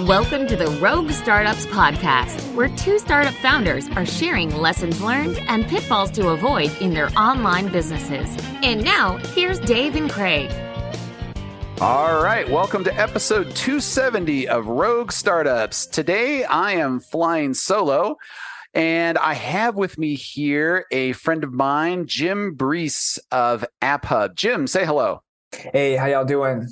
Welcome to the Rogue Startups Podcast, where two startup founders are sharing lessons learned and pitfalls to avoid in their online businesses. And now, here's Dave and Craig. All right, welcome to episode 270 of Rogue Startups. Today, I am flying solo, and I have with me here a friend of mine, Jim Brees of AppHub. Jim, say hello. Hey, how y'all doing?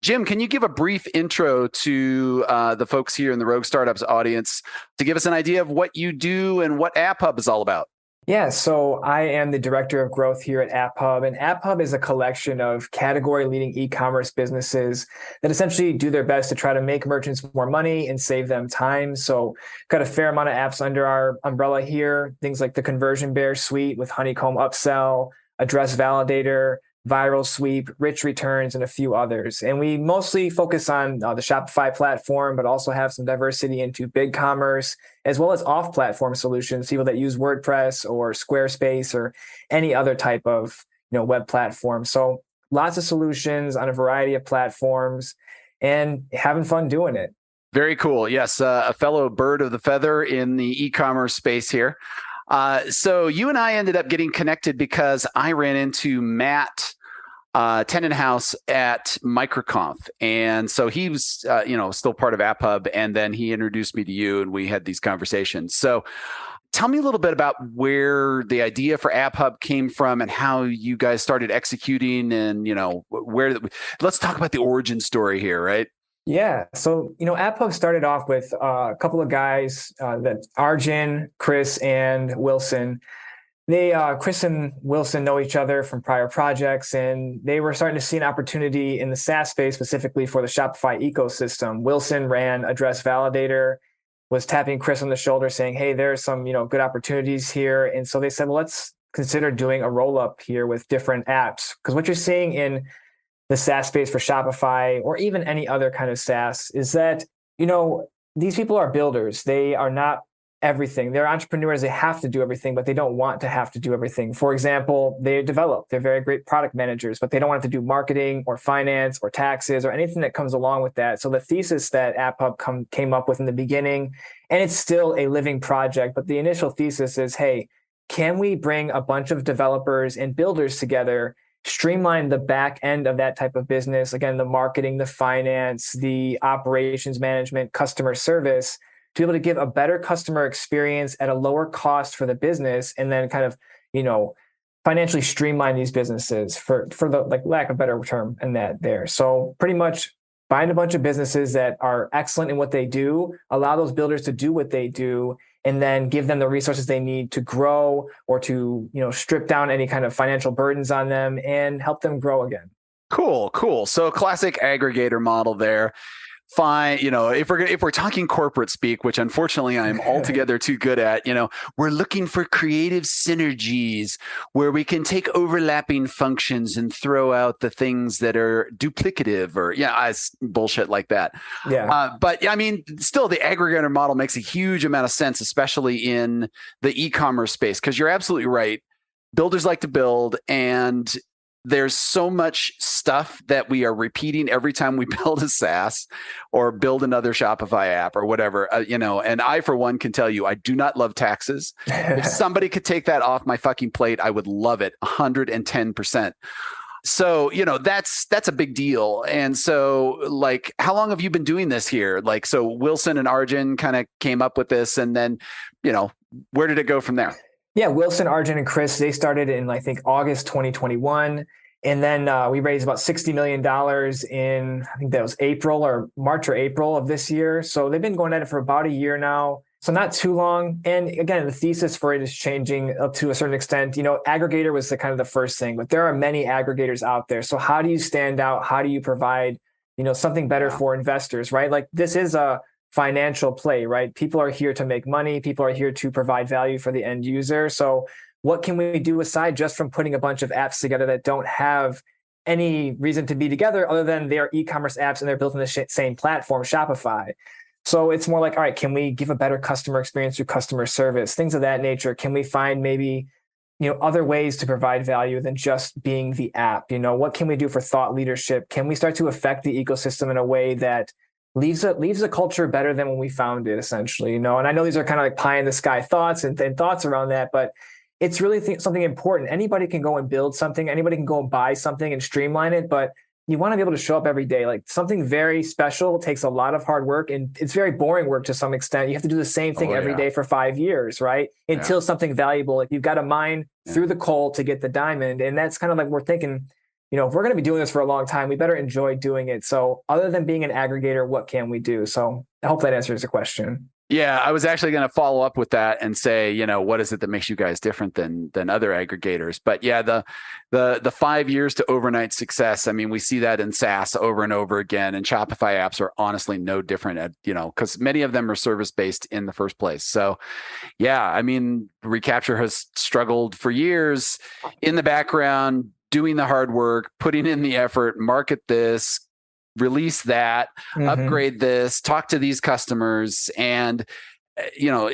Jim, can you give a brief intro to the folks here in the Rogue Startups audience to give us an idea of what you do and what AppHub is all about? Yeah, so I am the director of growth here at AppHub, and AppHub is a collection of category-leading e-commerce businesses that essentially do their best to try to make merchants more money and save them time. So got a fair amount of apps under our umbrella here, things like the Conversion Bear suite with Honeycomb Upsell, Address Validator, Viral Sweep, Rich Returns, and a few others. And we mostly focus on the Shopify platform, but also have some diversity into BigCommerce, as well as off-platform solutions, people that use WordPress or Squarespace or any other type of web platform. So lots of solutions on a variety of platforms and having fun doing it. Very cool. Yes, a fellow bird of the feather in the e-commerce space here. So you and I ended up getting connected because I ran into Matt Tenenhouse at MicroConf. And so he was, still part of AppHub. And then he introduced me to you and we had these conversations. So tell me a little bit about where the idea for AppHub came from and how you guys started executing and, let's talk about the origin story here, right? Yeah. So, AppHub started off with a couple of guys, that Arjun, Chris, and Wilson. Chris and Wilson know each other from prior projects, and they were starting to see an opportunity in the SaaS space, specifically for the Shopify ecosystem. Wilson ran Address Validator, was tapping Chris on the shoulder saying, hey, there's some, good opportunities here. And so they said, well, let's consider doing a roll-up here with different apps. Because what you're seeing in the SaaS space for Shopify or even any other kind of SaaS is that, these people are builders. They are not everything. They're entrepreneurs. They have to do everything, but they don't want to have to do everything. For example, they develop. They're very great product managers, but they don't want to do marketing or finance or taxes or anything that comes along with that. So the thesis that AppHub came up with in the beginning, and it's still a living project, but the initial thesis is, hey, can we bring a bunch of developers and builders together, streamline the back end of that type of business, again, the marketing, the finance, the operations management, customer service, to be able to give a better customer experience at a lower cost for the business, and then kind of, financially streamline these businesses for the lack of a better term in that there. So pretty much find a bunch of businesses that are excellent in what they do, allow those builders to do what they do, and then give them the resources they need to grow or to, strip down any kind of financial burdens on them and help them grow again. Cool. So classic aggregator model there. Fine, if we're talking corporate speak, which unfortunately I'm altogether too good at, we're looking for creative synergies where we can take overlapping functions and throw out the things that are duplicative or bullshit like that. Yeah. But I mean, still the aggregator model makes a huge amount of sense, especially in the e-commerce space, because you're absolutely right. Builders like to build, and there's so much stuff that we are repeating every time we build a SaaS or build another Shopify app or whatever, and I, for one, can tell you, I do not love taxes. If somebody could take that off my fucking plate, I would love it 110%. So, that's a big deal. And so how long have you been doing this here? So Wilson and Arjun kind of came up with this, and then, where did it go from there? Yeah, Wilson, Arjun, and Chris, they started in, I think, August 2021. And then we raised about $60 million in, I think that was March or April of this year. So they've been going at it for about a year now. So not too long. And again, the thesis for it is changing up to a certain extent. Aggregator was the first thing, but there are many aggregators out there. So how do you stand out? How do you provide, something better for investors, right? This is a financial play, right? People are here to make money. People are here to provide value for the end user. So what can we do aside just from putting a bunch of apps together that don't have any reason to be together other than they're e-commerce apps and they're built on the same platform, Shopify? So it's more like, all right, can we give a better customer experience through customer service, things of that nature? Can we find maybe other ways to provide value than just being the app. What can we do for thought leadership? Can we start to affect the ecosystem in a way that leaves a culture better than when we found it, essentially? And I know these are kind of like pie in the sky thoughts and thoughts around that, but it's really something important. Anybody can go and build something. Anybody can go and buy something and streamline it, but you want to be able to show up every day. Like, something very special takes a lot of hard work, and it's very boring work to some extent. You have to do the same thing every day for 5 years, right? Until something valuable, like you've got to mine through the coal to get the diamond. And that's kind of like, we're thinking, if we're going to be doing this for a long time, we better enjoy doing it. So other than being an aggregator, what can we do? So I hope that answers the question. Yeah, I was actually going to follow up with that and say, what is it that makes you guys different than other aggregators? But yeah, the 5 years to overnight success. I mean, we see that in SaaS over and over again, and Shopify apps are honestly no different because many of them are service based in the first place. So yeah, I mean, Recapture has struggled for years in the background, doing the hard work, putting in the effort, market this, release that, upgrade this, talk to these customers, and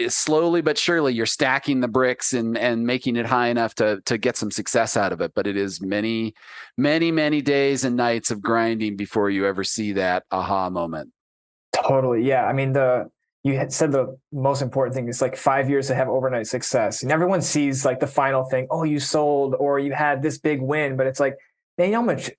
slowly but surely you're stacking the bricks and making it high enough to get some success out of it. But it is many, many, many days and nights of grinding before you ever see that aha moment. Totally. Yeah. I mean, you had said the most important thing is like 5 years to have overnight success. And everyone sees like the final thing. Oh, you sold, or you had this big win, but it's like, man, how much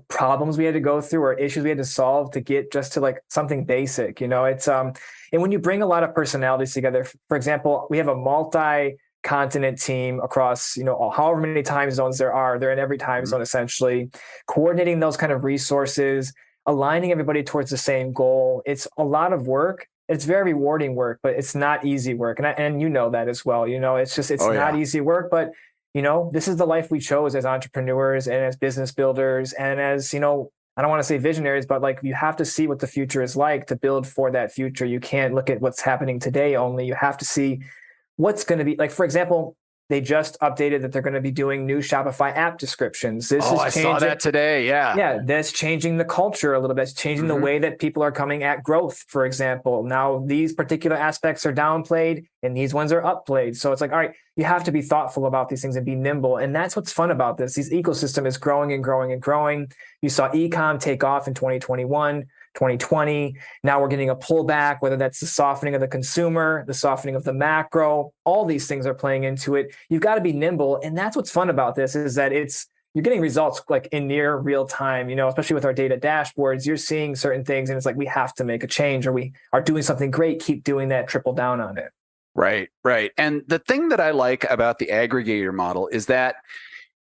problems we had to go through or issues we had to solve to get just to like something basic. It's and when you bring a lot of personalities together, for example, we have a multi-continent team across however many time zones they're in every time zone, essentially coordinating those kind of resources, aligning everybody towards the same goal. It's a lot of work. It's very rewarding work, but it's not easy work, and you know that as well. It's not easy work, but this is the life we chose as entrepreneurs and as business builders, and as, I don't want to say visionaries, but like, you have to see what the future is like to build for that future. You can't look at what's happening today only. You have to see what's going to be like. For example, they just updated that they're going to be doing new Shopify app descriptions. I saw that today. Yeah. Yeah. That's changing the culture a little bit. It's changing the way that people are coming at growth, for example. Now, these particular aspects are downplayed and these ones are upplayed. So it's like, all right, you have to be thoughtful about these things and be nimble. And that's what's fun about this. This ecosystem is growing and growing and growing. You saw ecom take off in 2021. 2020. Now we're getting a pullback, whether that's the softening of the consumer, the softening of the macro, all these things are playing into it. You've got to be nimble. And that's what's fun about this, is that you're getting results like in near real time, especially with our data dashboards. You're seeing certain things and it's like, we have to make a change, or we are doing something great. Keep doing that, triple down on it. Right. And the thing that I like about the aggregator model is that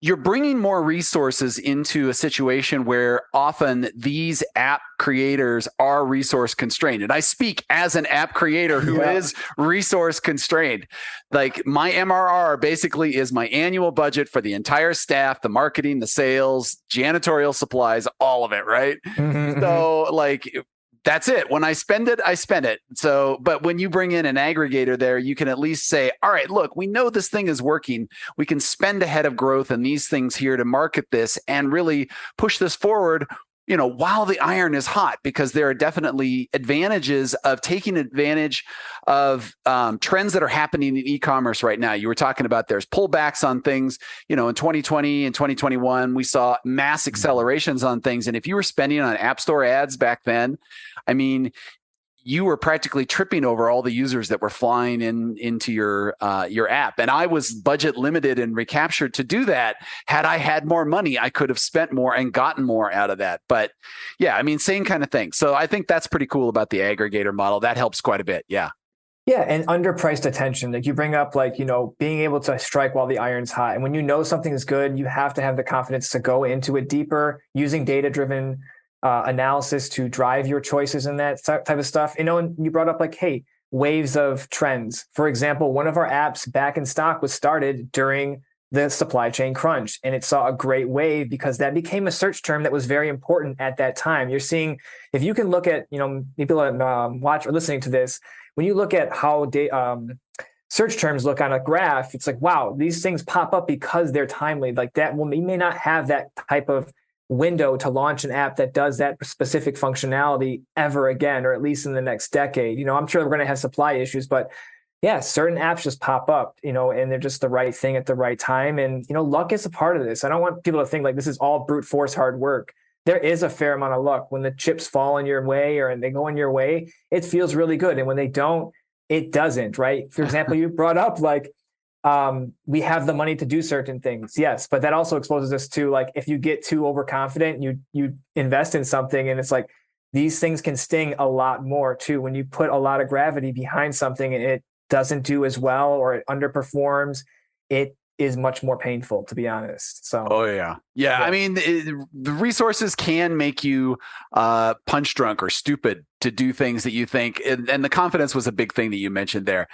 you're bringing more resources into a situation where often these app creators are resource constrained. And I speak as an app creator who is resource constrained. Like, my MRR basically is my annual budget for the entire staff, the marketing, the sales, janitorial supplies, all of it, right? So like, that's it. When I spend it, I spend it. So, but when you bring in an aggregator there, you can at least say, all right, look, we know this thing is working. We can spend ahead of growth and these things here to market this and really push this forward, while the iron is hot, because there are definitely advantages of taking advantage of trends that are happening in e-commerce right now. You were talking about there's pullbacks on things, in 2020 and 2021, we saw mass accelerations on things. And if you were spending on App Store ads back then, I mean, you were practically tripping over all the users that were flying into your app. And I was budget limited and recaptured to do that. Had I had more money, I could have spent more and gotten more out of that. But yeah, I mean, same kind of thing. So I think that's pretty cool about the aggregator model. That helps quite a bit. Yeah. Yeah. And underpriced attention. Like, you bring up being able to strike while the iron's hot. And when you know something is good, you have to have the confidence to go into it deeper, using data-driven analysis to drive your choices and that type of stuff. And you brought up hey, waves of trends. For example, one of our apps back in stock was started during the supply chain crunch, and it saw a great wave because that became a search term that was very important at that time. You're seeing, if you can look at, people that watch or listening to this, when you look at how search terms look on a graph, it's like, wow, these things pop up because they're timely. Like that, we may not have that type of window to launch an app that does that specific functionality ever again, or at least in the next decade. I'm sure we're going to have supply issues, but Yeah, certain apps just pop up, and they're just the right thing at the right time. And, luck is a part of this. I don't want people to think like this is all brute force hard work. There is a fair amount of luck. When the chips fall in your way or they go in your way, it feels really good. And when they don't, it doesn't, right? For example, you brought up like, we have the money to do certain things. Yes. But that also exposes us to like, if you get too overconfident, you invest in something and it's like, these things can sting a lot more too. When you put a lot of gravity behind something and it doesn't do as well or it underperforms, it is much more painful, to be honest. So, oh yeah. I mean, the resources can make you punch drunk or stupid to do things that you think, and the confidence was a big thing that you mentioned there.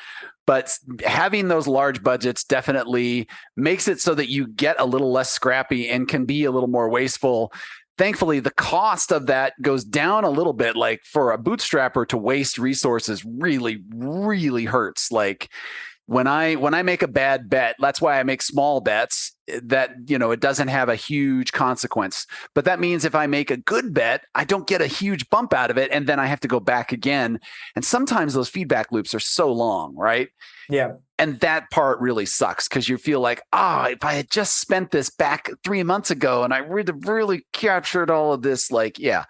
But having those large budgets definitely makes it so that you get a little less scrappy and can be a little more wasteful. Thankfully, the cost of that goes down a little bit. Like for a bootstrapper to waste resources really, really hurts. Like when I make a bad bet, that's why I make small bets that, it doesn't have a huge consequence. But that means if I make a good bet, I don't get a huge bump out of it. And then I have to go back again. And sometimes those feedback loops are so long, right? Yeah. And that part really sucks because you feel like, if I had just spent this back 3 months ago and I really captured all of this, like, yeah.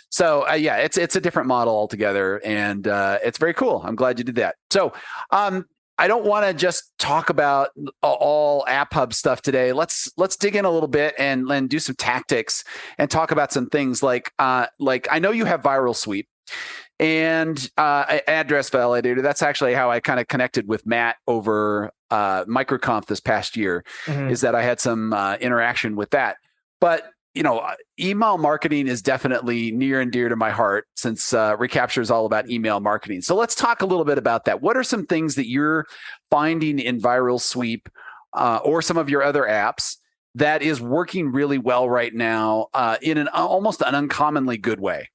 So it's a different model altogether, and it's very cool. I'm glad you did that. So I don't want to just talk about all App Hub stuff today. Let's dig in a little bit and do some tactics and talk about some things like I know you have Viral Sweep. And Address Validator, that's actually how I kind of connected with Matt over MicroConf this past year, is that I had some interaction with that. But, email marketing is definitely near and dear to my heart since Recapture is all about email marketing. So let's talk a little bit about that. What are some things that you're finding in Viral Sweep or some of your other apps that is working really well right now in an almost an uncommonly good way?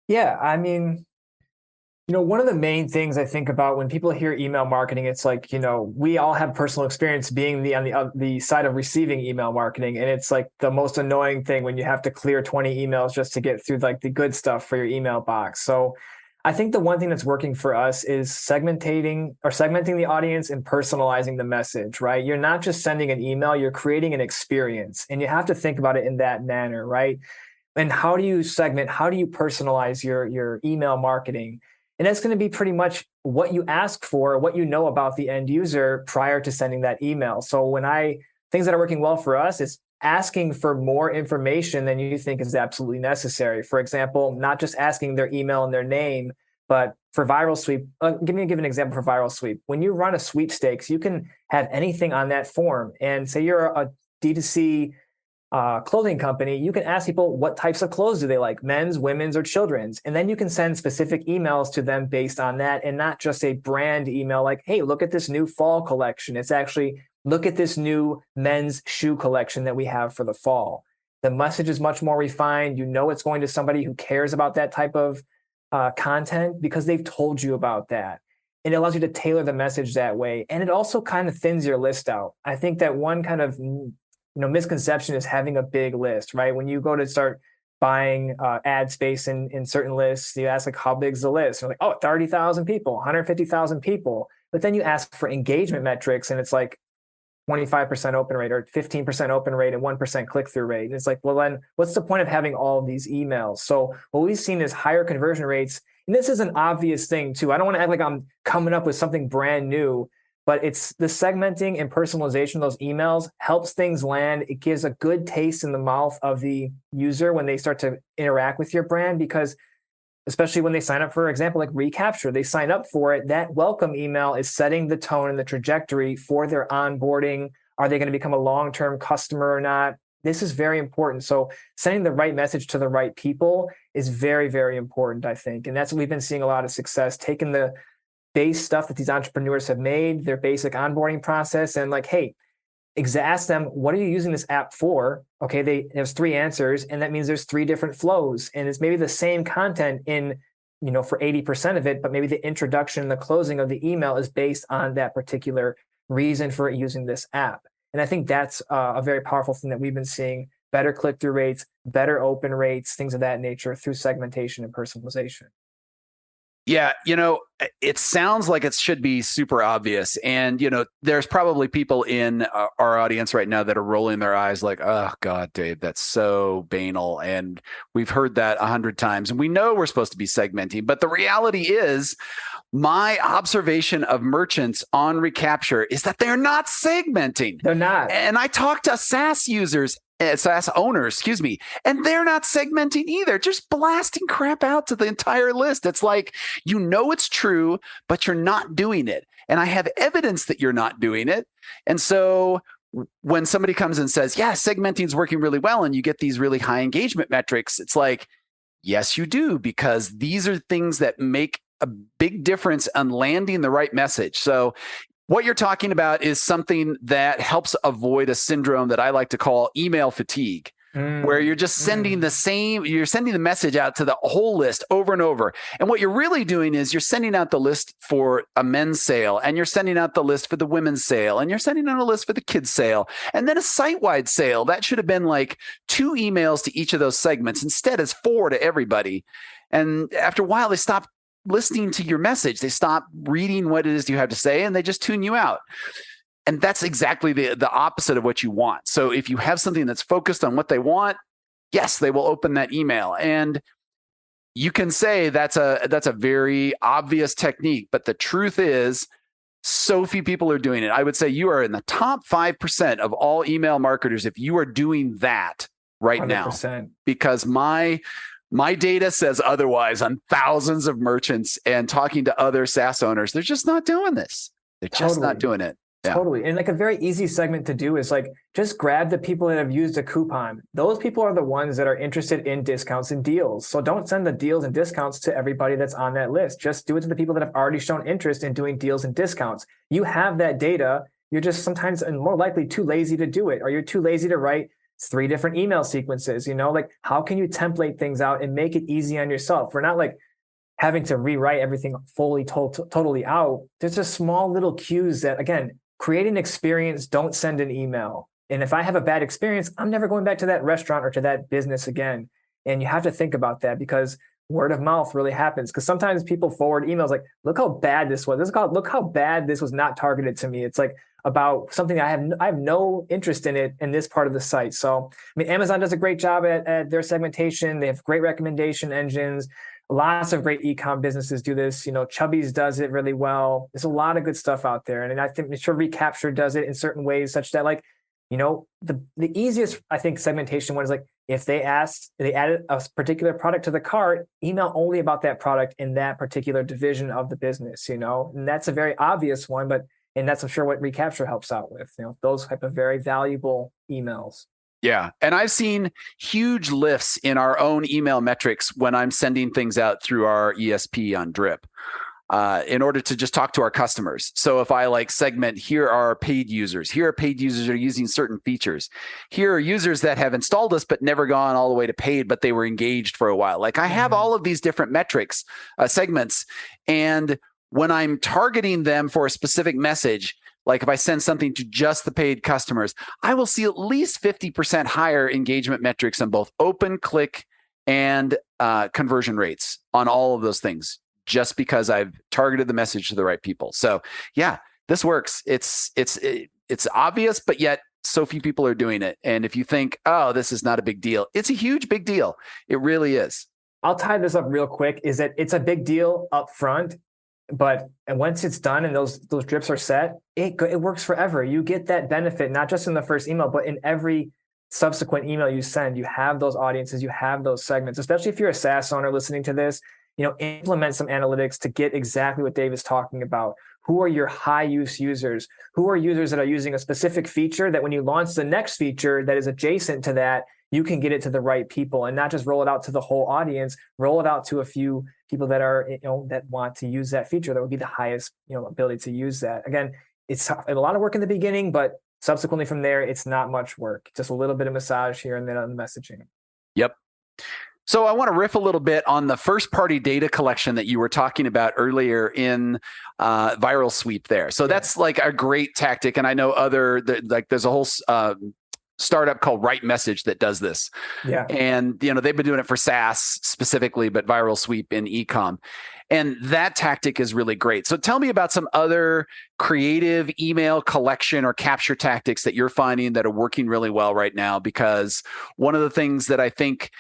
Yeah, I mean, one of the main things I think about when people hear email marketing, it's like, we all have personal experience being on the side of receiving email marketing. And it's like the most annoying thing when you have to clear 20 emails just to get through like the good stuff for your email box. So I think the one thing that's working for us is segmenting the audience and personalizing the message, right? You're not just sending an email, you're creating an experience, and you have to think about it in that manner, right? And how do you segment? How do you personalize your email marketing? And that's going to be pretty much what you ask for, what you know about the end user prior to sending that email. So things that are working well for us is asking for more information than you think is absolutely necessary. For example, not just asking their email and their name, but for Viral Sweep, give an example for Viral Sweep. When you run a sweepstakes, you can have anything on that form. And say you're a D2C clothing company, you can ask people what types of clothes do they like, men's, women's, or children's. And then you can send specific emails to them based on that and not just a brand email like, hey, look at this new fall collection. It's actually, look at this new men's shoe collection that we have for the fall. The message is much more refined. It's going to somebody who cares about that type of content because they've told you about that. And it allows you to tailor the message that way. And it also kind of thins your list out. I think that one kind of misconception is having a big list, right? When you go to start buying ad space in certain lists, you ask like, how big is the list? You're like, 30,000 people, 150,000 people. But then you ask for engagement metrics and it's like 25% open rate or 15% open rate and 1% click-through rate. And it's like, well, then what's the point of having all of these emails? So what we've seen is higher conversion rates. And this is an obvious thing too. I don't want to act like I'm coming up with something brand new, but it's the segmenting and personalization of those emails helps things land. It gives a good taste in the mouth of the user when they start to interact with your brand, because especially when they sign up, for example, like Recapture, they sign up for it. That welcome email is setting the tone and the trajectory for their onboarding. Are they going to become a long-term customer or not? This is very important. So sending the right message to the right people is very, very important, I think. And that's what we've been seeing a lot of success, taking the base stuff that these entrepreneurs have made, their basic onboarding process, and like, hey, ask them, what are you using this app for? Okay, there's 3 answers, and that means there's 3 different flows, and it's maybe the same content in, for 80% of it, but maybe the introduction and the closing of the email is based on that particular reason for using this app. And I think that's a very powerful thing that we've been seeing: better click-through rates, better open rates, things of that nature through segmentation and personalization. Yeah, it sounds like it should be super obvious. And, there's probably people in our audience right now that are rolling their eyes like, oh, God, Dave, that's so banal. And we've heard that 100 times. And we know we're supposed to be segmenting. But the reality is, my observation of merchants on Recapture is that they're not segmenting. They're not. And I talk to SaaS users, SaaS owners, and they're not segmenting either, just blasting crap out to the entire list. It's like, it's true, but you're not doing it. And I have evidence that you're not doing it. And so when somebody comes and says, yeah, segmenting is working really well, and you get these really high engagement metrics, it's like, yes, you do, because these are things that make a big difference on landing the right message. So what you're talking about is something that helps avoid a syndrome that I like to call email fatigue, where you're just sending you're sending the message out to the whole list over and over. And what you're really doing is you're sending out the list for a men's sale, and you're sending out the list for the women's sale, and you're sending out a list for the kids' sale, and then a site-wide sale. That should have been like 2 emails to each of those segments. Instead, it's 4 to everybody. And after a while, they stop listening to your message. They stop reading what it is you have to say, and they just tune you out. And that's exactly the opposite of what you want. So if you have something that's focused on what they want, yes, they will open that email. And you can say that's a very obvious technique, but the truth is, so few people are doing it. I would say you are in the top 5% of all email marketers if you are doing that right 100%. Now. Because my data says otherwise on thousands of merchants, and talking to other SaaS owners, they're just not doing this. They're just not doing it. Yeah. Totally. And like a very easy segment to do is like, just grab the people that have used a coupon. Those people are the ones that are interested in discounts and deals. So don't send the deals and discounts to everybody that's on that list. Just do it to the people that have already shown interest in doing deals and discounts. You have that data. You're just sometimes and more likely too lazy to do it, or you're too lazy to write 3 different email sequences. Like, how can you template things out and make it easy on yourself? We're not like having to rewrite everything fully totally out. There's just small little cues that, again, create an experience. Don't send an email. And if I have a bad experience, I'm never going back to that restaurant or to that business again. And you have to think about that, because word of mouth really happens. Because sometimes people forward emails like, look how bad this was. Look how bad this was not targeted to me. It's like about something I have no interest in it in this part of the site. So, Amazon does a great job at their segmentation. They have great recommendation engines. Lots of great e-com businesses do this. Chubby's does it really well. There's a lot of good stuff out there. And I think sure Recapture does it in certain ways, such that the easiest, I think, segmentation one is like, if they added a particular product to the cart, email only about that product in that particular division of the business, and that's a very obvious one, and that's, I'm sure, what Recapture helps out with, those type of very valuable emails. Yeah. And I've seen huge lifts in our own email metrics when I'm sending things out through our ESP on Drip in order to just talk to our customers. So if I segment, here are paid users. Here are paid users that are using certain features. Here are users that have installed us but never gone all the way to paid, but they were engaged for a while. I have all of these different metrics, segments. And when I'm targeting them for a specific message, like if I send something to just the paid customers, I will see at least 50% higher engagement metrics on both open, click, and conversion rates on all of those things, just because I've targeted the message to the right people. So yeah, this works. It's obvious, but yet so few people are doing it. And if you think, oh, this is not a big deal, it's a huge big deal. It really is. I'll tie this up real quick, is that it's a big deal up front. But once it's done and those drips are set, it works forever. You get that benefit, not just in the first email, but in every subsequent email you send. You have those audiences, you have those segments, especially if you're a SaaS owner listening to this, implement some analytics to get exactly what Dave is talking about. Who are your high use users? Who are users that are using a specific feature that when you launch the next feature that is adjacent to that, you can get it to the right people and not just roll it out to the whole audience, roll it out to a few people that are, that want to use that feature. That would be the highest, ability to use that. Again, it's a lot of work in the beginning, but subsequently from there, it's not much work. Just a little bit of massage here and there on the messaging. Yep. So I want to riff a little bit on the first party data collection that you were talking about earlier in Viral Sweep there. So that's a great tactic. And I know there's a whole startup called Right Message that does this. Yeah. And, they've been doing it for SaaS specifically, but viral sweep in e-com. And that tactic is really great. So tell me about some other creative email collection or capture tactics that you're finding that are working really well right now. Because one of the things that I think,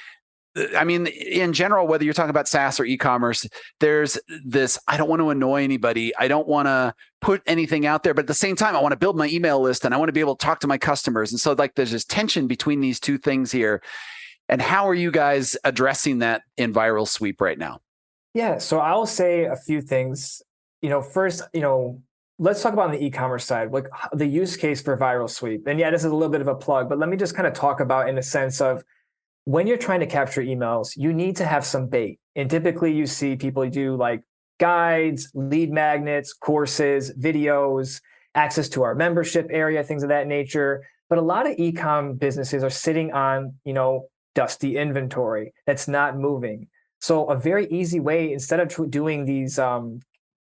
in general, whether you're talking about SaaS or e-commerce, there's this, I don't want to annoy anybody. I don't want to put anything out there, but at the same time, I want to build my email list and I want to be able to talk to my customers. And so there's this tension between these two things here. And how are you guys addressing that in viral sweep right now? Yeah. So I'll say a few things. First, let's talk about on the e-commerce side, like the use case for viral sweep. And yeah, this is a little bit of a plug, but let me just kind of talk about in the sense of, when you're trying to capture emails, you need to have some bait. And typically you see people do like guides, lead magnets, courses, videos, access to our membership area, things of that nature. But a lot of e-com businesses are sitting on, dusty inventory that's not moving. So a very easy way, instead of doing these, how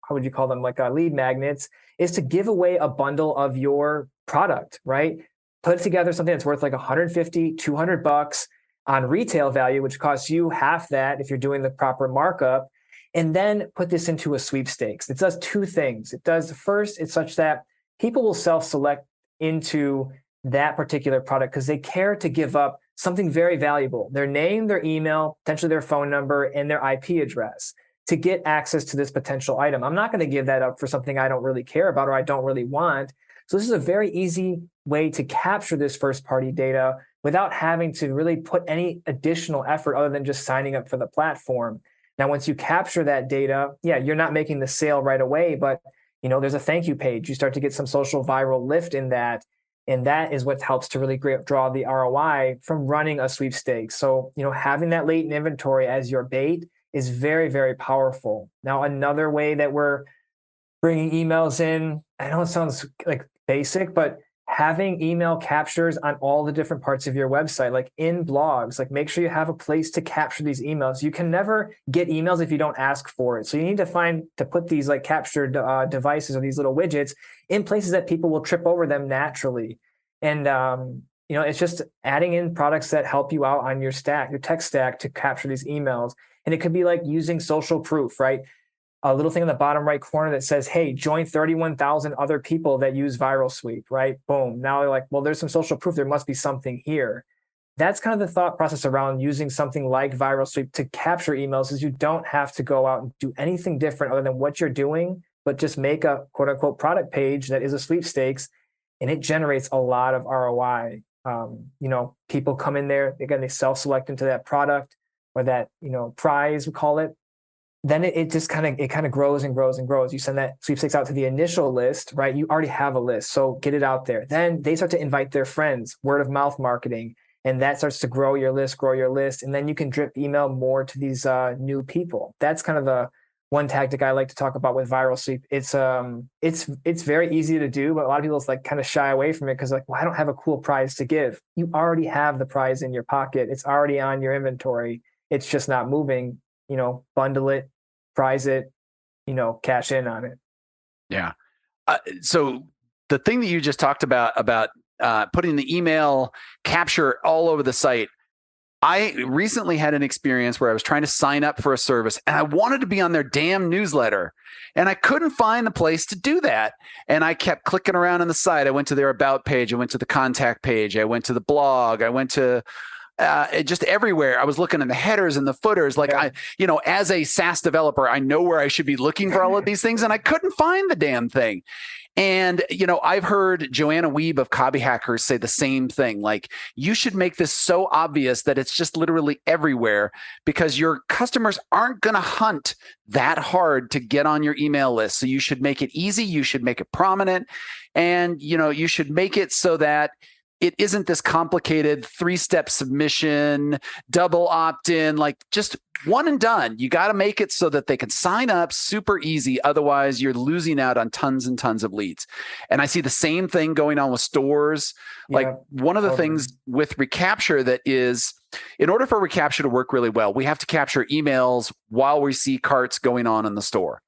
would you call them, like lead magnets, is to give away a bundle of your product, right? Put together something that's worth like $150, $200 on retail value, which costs you half that if you're doing the proper markup, and then put this into a sweepstakes. It does two things. It does, first, it's such that people will self-select into that particular product because they care to give up something very valuable, their name, their email, potentially their phone number, and their IP address to get access to this potential item. I'm not going to give that up for something I don't really care about or I don't really want. So this is a very easy way to capture this first-party data without having to really put any additional effort other than just signing up for the platform. Now, once you capture that data, you're not making the sale right away, but there's a thank you page. You start to get some social viral lift in that. And that is what helps to really draw the ROI from running a sweepstakes. So, having that latent inventory as your bait is very, very powerful. Now, another way that we're bringing emails in, I know it sounds like basic, but having email captures on all the different parts of your website, like in blogs, like make sure you have a place to capture these emails. You can never get emails if you don't ask for it. So you need to put these like captured devices or these little widgets in places that people will trip over them naturally. And, it's just adding in products that help you out on your tech stack to capture these emails. And it could be like using social proof, right? A little thing in the bottom right corner that says, hey, join 31,000 other people that use viral sweep, right? Boom. Now they're like, well, there's some social proof. There must be something here. That's kind of the thought process around using something like viral sweep to capture emails, is you don't have to go out and do anything different other than what you're doing, but just make a quote unquote product page that is a sweepstakes, and it generates a lot of ROI. People come in there, again, they self-select into that product or that, prize, we call it. Then it just kind of grows and grows and grows. You send that sweepstakes out to the initial list, right? You already have a list, so get it out there. Then they start to invite their friends, word of mouth marketing, and that starts to grow your list. And then you can drip email more to these new people. That's kind of the one tactic I like to talk about with viral sweep. It's very easy to do, but a lot of people like kind of shy away from it because well, I don't have a cool prize to give. You already have the prize in your pocket. It's already on your inventory. It's just not moving. Bundle it, prize it, cash in on it. Yeah. So the thing that you just talked about putting the email capture all over the site, I recently had an experience where I was trying to sign up for a service and I wanted to be on their damn newsletter and I couldn't find the place to do that. And I kept clicking around on the site. I went to their about page. I went to the contact page. I went to the blog. I went to just everywhere. I was looking in the headers and the footers. As a SaaS developer, I know where I should be looking for all of these things, and I couldn't find the damn thing. And, I've heard Joanna Wiebe of Copy Hackers say the same thing. Like, you should make this so obvious that it's just literally everywhere, because your customers aren't going to hunt that hard to get on your email list. So you should make it easy. You should make it prominent. And, you should make it so that it isn't this complicated 3-step submission, double opt-in, like just one and done. You got to make it so that they can sign up super easy. Otherwise, you're losing out on tons and tons of leads. And I see the same thing going on with stores. Like one of the things with recapture that is, in order for recapture to work really well, we have to capture emails while we see carts going on in the store.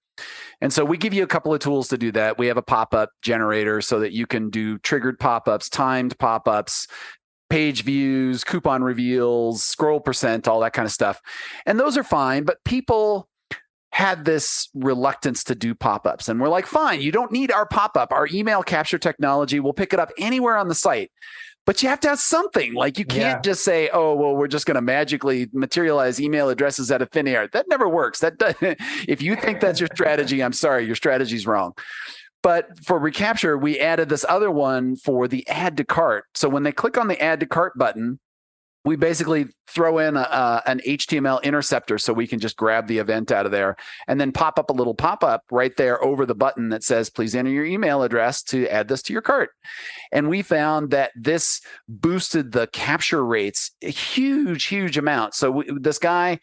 And so we give you a couple of tools to do that. We have a pop-up generator so that you can do triggered pop-ups, timed pop-ups, page views, coupon reveals, scroll percent, all that kind of stuff. And those are fine, but people had this reluctance to do pop-ups. And we're like, fine, you don't need our pop-up. Our email capture technology will pick it up anywhere on the site. But you have to have something. Like, you can't just say, oh, well, we're just going to magically materialize email addresses out of thin air. That never works. That does, if you think that's your strategy, I'm sorry, your strategy's wrong. But for recapture, we added this other one for the add to cart. So when they click on the add to cart button, we basically throw in an HTML interceptor so we can just grab the event out of there and then pop up a little pop-up right there over the button that says, please enter your email address to add this to your cart. And we found that this boosted the capture rates a huge amount. So this guy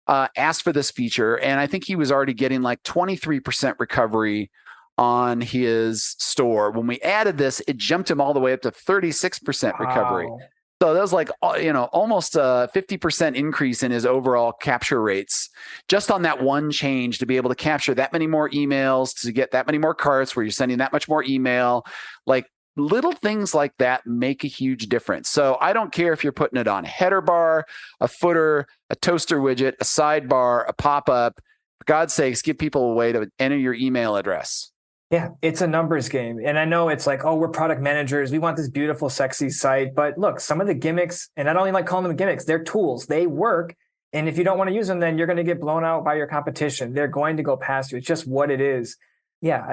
asked for this feature, and I think he was already getting like 23% recovery on his store. When we added this, it jumped him all the way up to 36% recovery. Wow. So that was like, almost a 50% increase in his overall capture rates just on that one change, to be able to capture that many more emails, to get that many more carts where you're sending that much more email. Like, little things like that make a huge difference. So I don't care if you're putting it on a header bar, a footer, a toaster widget, a sidebar, a pop-up. For God's sakes, give people a way to enter your email address. Yeah, it's a numbers game. And I know it's like, oh, we're product managers. We want this beautiful, sexy site. But look, some of the gimmicks, and I don't even like calling them gimmicks, they're tools. They work. And if you don't want to use them, then you're going to get blown out by your competition. They're going to go past you. It's just what it is. Yeah,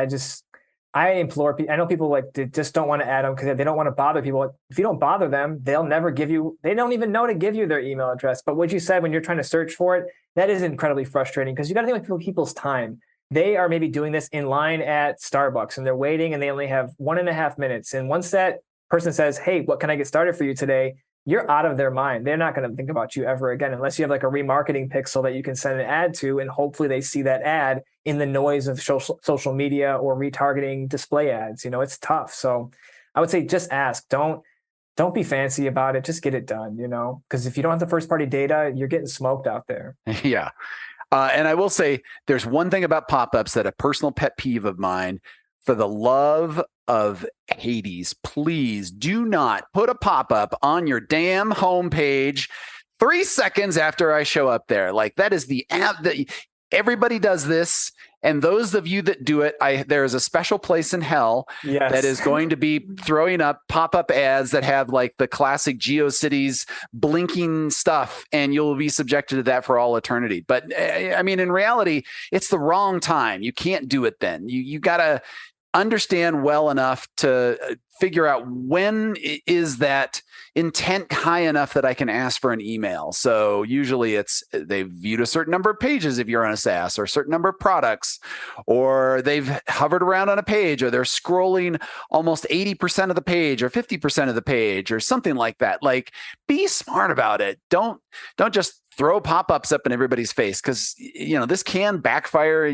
I implore people. I know people like they just don't want to add them because they don't want to bother people. If you don't bother them, they'll never give you, they don't even know to give you their email address. But what you said when you're trying to search for it, that is incredibly frustrating because you got to think with people's time. They are maybe doing this in line at Starbucks and they're waiting and they only have 1.5 minutes. And once that person says, hey, what can I get started for you today? You're out of their mind. They're not going to think about you ever again, unless you have like a remarketing pixel that you can send an ad to. And hopefully they see that ad in the noise of social media or retargeting display ads. It's tough. So I would say just ask. Don't be fancy about it. Just get it done, because if you don't have the first party data, you're getting smoked out there. Yeah. And I will say there's one thing about pop-ups that a personal pet peeve of mine. For the love of Hades, please do not put a pop-up on your damn homepage 3 seconds after I show up there. Like, that is the app that everybody does this. And those of you that do it, there is a special place in hell that is going to be throwing up pop-up ads that have like the classic GeoCities blinking stuff, and you'll be subjected to that for all eternity. But I mean, in reality, it's the wrong time. You can't do it then. You got to understand well enough to figure out when is that intent high enough that I can ask for an email. So usually it's they've viewed a certain number of pages if you're on a SaaS, or a certain number of products, or they've hovered around on a page, or they're scrolling almost 80% of the page or 50% of the page or something like that. Like, be smart about it. Don't just throw pop-ups up in everybody's face, because this can backfire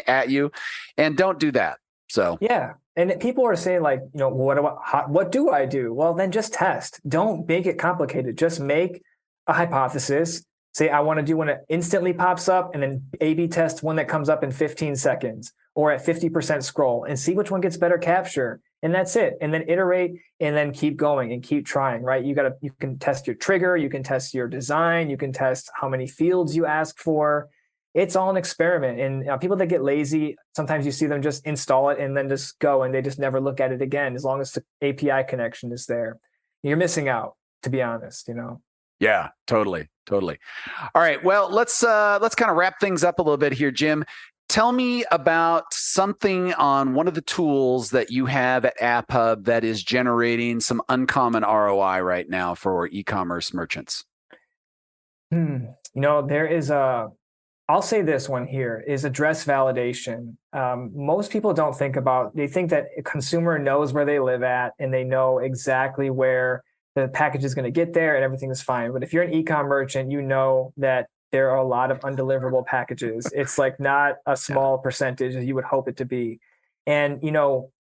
at you, and don't do that. So yeah. And people are saying like, what do I do? Well, then just test. Don't make it complicated. Just make a hypothesis. Say, I want to do one that instantly pops up, and then A/B test one that comes up in 15 seconds or at 50% scroll, and see which one gets better capture. And that's it. And then iterate, and then keep going and keep trying, right? You can test your trigger. You can test your design. You can test how many fields you ask for. It's all an experiment. And people that get lazy, sometimes you see them just install it and then just go, and they just never look at it again. As long as the API connection is there, you're missing out, to be honest, Yeah, totally. All right. Well, let's kind of wrap things up a little bit here, Jim. Tell me about something on one of the tools that you have at AppHub that is generating some uncommon ROI right now for e-commerce merchants. There is I'll say this one here is address validation. Most people don't think about, they think that a consumer knows where they live at and they know exactly where the package is going to get there and everything is fine. But if you're an e-com merchant, you know that there are a lot of undeliverable packages. It's like not a small percentage as you would hope it to be. And,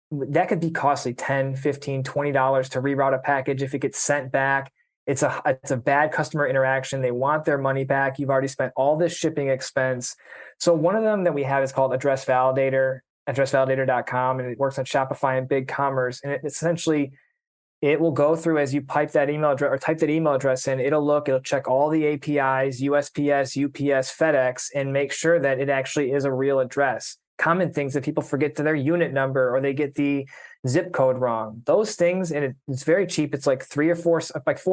that could be costly, $10, $15, $20 to reroute a package if it gets sent back. It's a bad customer interaction. They want their money back. You've already spent all this shipping expense. So one of them that we have is called Address Validator, addressvalidator.com, and it works on Shopify and BigCommerce. And it essentially it will go through as you pipe that email address or type that email address in. It'll check all the APIs, USPS, UPS, FedEx, and make sure that it actually is a real address. Common things that people forget to their unit number, or they get the zip code wrong. Those things, and it's very cheap. It's like 4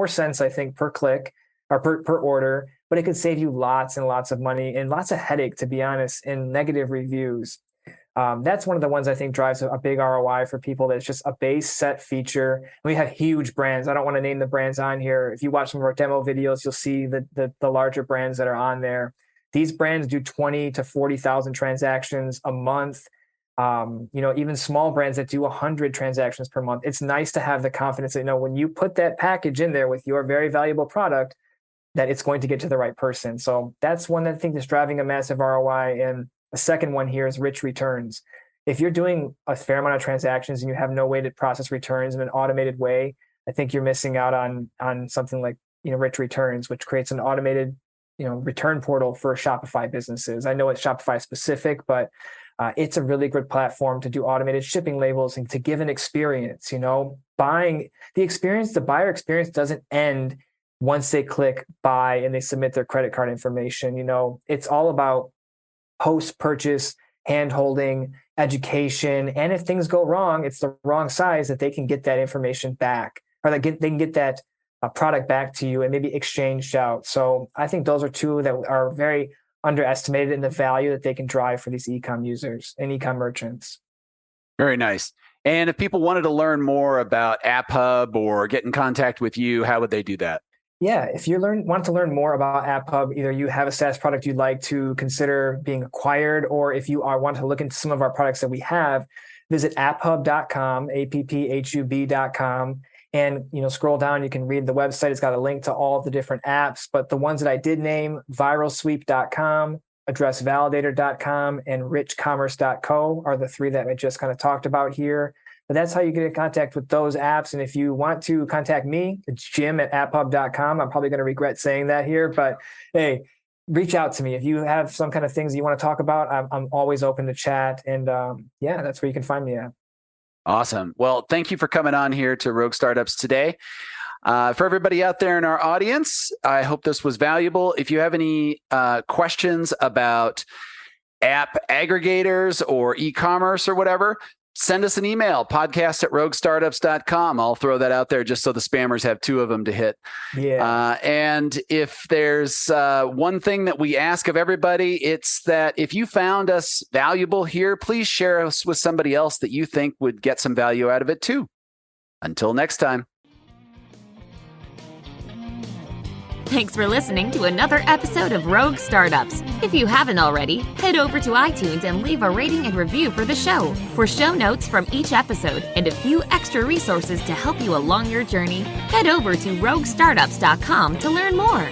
cents, I think, per click or per order, but it could save you lots and lots of money and lots of headache, to be honest, and negative reviews. That's one of the ones I think drives a big ROI for people. That's just a base set feature. And we have huge brands. I don't want to name the brands on here. If you watch some of our demo videos, you'll see the larger brands that are on there. These brands do 20 to 40,000 transactions a month. Even small brands that do 100 transactions per month. It's nice to have the confidence that, when you put that package in there with your very valuable product, that it's going to get to the right person. So that's one that I think is driving a massive ROI. And the second one here is rich returns. If you're doing a fair amount of transactions and you have no way to process returns in an automated way, I think you're missing out on something like, rich returns, which creates an automated, return portal for Shopify businesses. I know it's Shopify specific, but it's a really good platform to do automated shipping labels and to give an experience. The buyer experience doesn't end once they click buy and they submit their credit card information. It's all about post-purchase hand-holding, education, and if things go wrong, it's the wrong size, that they can get that information back, or they can get that product back to you and maybe exchanged out. So I think those are two that are very underestimated in the value that they can drive for these e-com users and e-com merchants. Very nice. And if people wanted to learn more about App Hub or get in contact with you, how would they do that? Yeah, if you want to learn more about App Hub, either you have a SaaS product you'd like to consider being acquired, or if you want to look into some of our products that we have, visit apphub.com, apphub.com. And scroll down, you can read the website. It's got a link to all of the different apps. But the ones that I did name, viralsweep.com, addressvalidator.com, and richcommerce.co are the three that I just kind of talked about here. But that's how you get in contact with those apps. And if you want to contact me, it's jim@apphub.com. I'm probably going to regret saying that here, but hey, reach out to me. If you have some kind of things you want to talk about, I'm always open to chat. And that's where you can find me at. Awesome. Well, thank you for coming on here to Rogue Startups today. For everybody out there in our audience, I hope this was valuable. If you have any questions about app aggregators or e-commerce or whatever, send us an email, podcast@roguestartups.com. I'll throw that out there just so the spammers have two of them to hit. Yeah. And if there's one thing that we ask of everybody, it's that if you found us valuable here, please share us with somebody else that you think would get some value out of it too. Until next time. Thanks for listening to another episode of Rogue Startups. If you haven't already, head over to iTunes and leave a rating and review for the show. For show notes from each episode and a few extra resources to help you along your journey, head over to roguestartups.com to learn more.